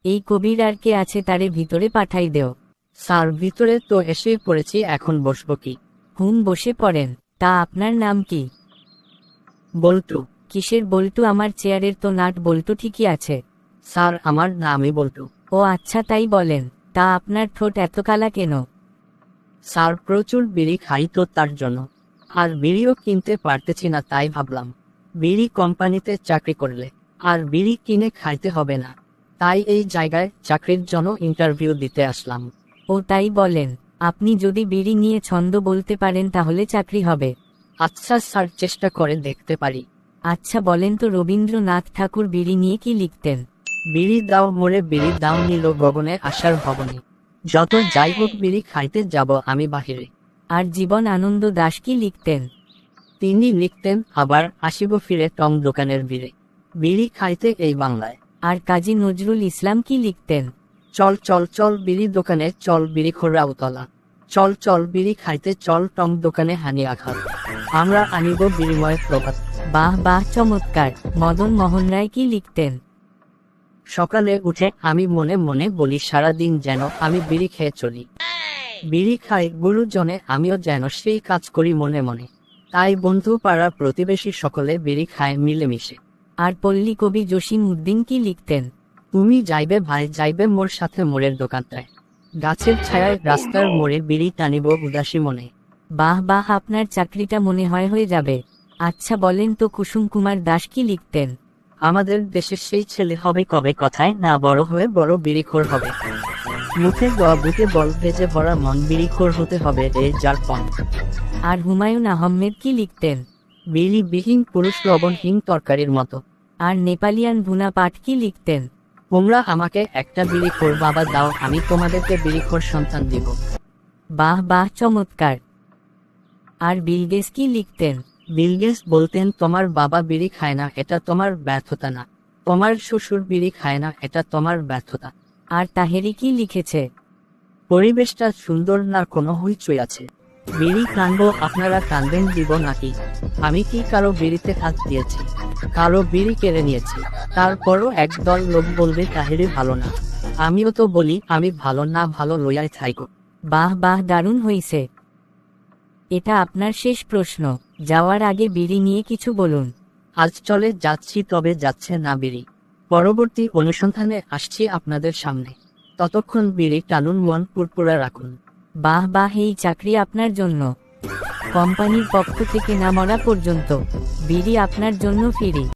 এই কবির আর কে আছে তারে ভিতরে পাঠাই দেও। স্যার ভিতরে তো এসে পড়েছি, এখন বসবো কি? বসে পড়েন। তা আপনার নাম কি? বল্টু। কিসের বল্টু? আমার চেয়ারের তো নাট বল্টু ঠিকই আছে। স্যার আমার নামই বল্টু। ও আচ্ছা, তাই বলেন। তা আপনার ঠোঁট এত কালা কেন? স্যার প্রচুর বিড়ি খাই তো তার জন্য। আর বিড়িও কিনতে পারতেছি না, তাই ভাবলাম বিড়ি কোম্পানিতে চাকরি করলে আর বিড়ি কিনে খাইতে হবে না, তাই এই জায়গায় চাকরির জন্য ইন্টারভিউ দিতে আসলাম। ও তাই বলেন। আপনি যদি বিড়ি নিয়ে ছন্দ বলতে পারেন তাহলে চাকরি হবে। আচ্ছা স্যার, চেষ্টা করে দেখতে পারি। আচ্ছা বলেন তো, রবীন্দ্রনাথ ঠাকুর বিড়ি নিয়ে কি লিখতেন? বিড়ি দাও মোরে বিড়ি দাও নীল গগনে আশার ভবনে, যত যাই হোক বিড়ি খাইতে যাব আমি বাহিরে। আর জীবন আনন্দ দাশ কি লিখতেন? তিনি লিখতেন আবার আসিব ফিরে টং দোকানের ভিড়ে, বিড়ি খাইতে এই বাংলায়। আর কাজী নজরুল ইসলাম কি লিখতেন? চল চল চল বিড়ি দোকানে চল, বিড়ি খোরা উতলা, চল চল বিড়ি খাইতে চল টং দোকানে হানি আঘাত, আমরা আনিব বিনিময় প্রভাত। বাহ বাহ, চমৎকার। মদন মোহন রায় কি লিখতেন? সকালে উঠে আমি মনে মনে বলি সারাদিন যেন আমি বিড়ি খেয়ে চলি, বিড়ি খাই গুরুজনে আমিও যেন সেই কাজ করি মনে মনে, তাই বন্ধু পাড়া প্রতিবেশী সকলে বিড়ি খায় মিলেমিশে। আর পল্লী কবি জসিম উদ্দিন কি লিখতেন? তুমি যাইবে ভাই যাইবে মোর সাথে মোড়ের দোকানটায়, গাছের ছায়ায় রাস্তার মোড়ে বিড়ি টানিব উদাসী মনে। বাহ বাহ, আপনার চাকরিটা মনে হয় হয়ে যাবে। আচ্ছা বলেন তো, কুসুম কুমার দাস কি লিখতেন? আমাদের দেশের সেই ছেলে হবে কবে কথায় না বড় হয়ে বড় বিড়িখোর হবে, মুখে বুকে বল ভেজে ভরা মন বিড়িখোর হতে হবে রে যার পণ। আর হুমায়ুন আহমেদ কি লিখতেন? বিড়িবিহীন পুরুষ লবণহীন তরকারির মতো। আর নেপালিয়ান ভুনা পাঠ কি লিখতেন? তোমরা আমাকে একটা বিড়িখোর বাবা দাও, আমি তোমাদেরকে বিড়িখোর সন্তান দিব। বাহ বাহ, চমৎকার। আর বিল গেটস কি লিখতেন? বিল গেটস বলতেন তোমার বাবা বিড়ি খায় না এটা তোমার ব্যর্থতা না, তোমার শ্বশুর বিড়ি খায় না এটা তোমার ব্যর্থতা। আর তাহেরি কি লিখেছে? পরিবেশটা সুন্দর না কোনো হইচই আছে, বিড়ি টানবো আপনারা টানবেন দিব নাকি, আমি কি কারো বিড়িতে হাত দিয়েছি, কারো বিড়ি কেড়ে নিয়েছি, তারপরও একদল লোক বলবে তাহেরি ভালো না, আমিও তো বলি আমি ভালো না, ভালো লইয়াই থাইকো। বাহ বাহ, দারুণ হইছে। এটা আপনার শেষ প্রশ্ন, যাওয়ার আগে বিড়ি নিয়ে কিছু বলুন। আজ চলে যাচ্ছি তবে যাচ্ছে না বিড়ি, পরবর্তী অনুসন্ধানে আসছি আপনাদের সামনে, ততক্ষণ বিড়ি টানুন মন পুরপুরা রাখুন। বাহ বাহ, এই চাকরি আপনার জন্য, কোম্পানির পক্ষ থেকে না মরা পর্যন্ত বিড়ি আপনার জন্য ফ্রি।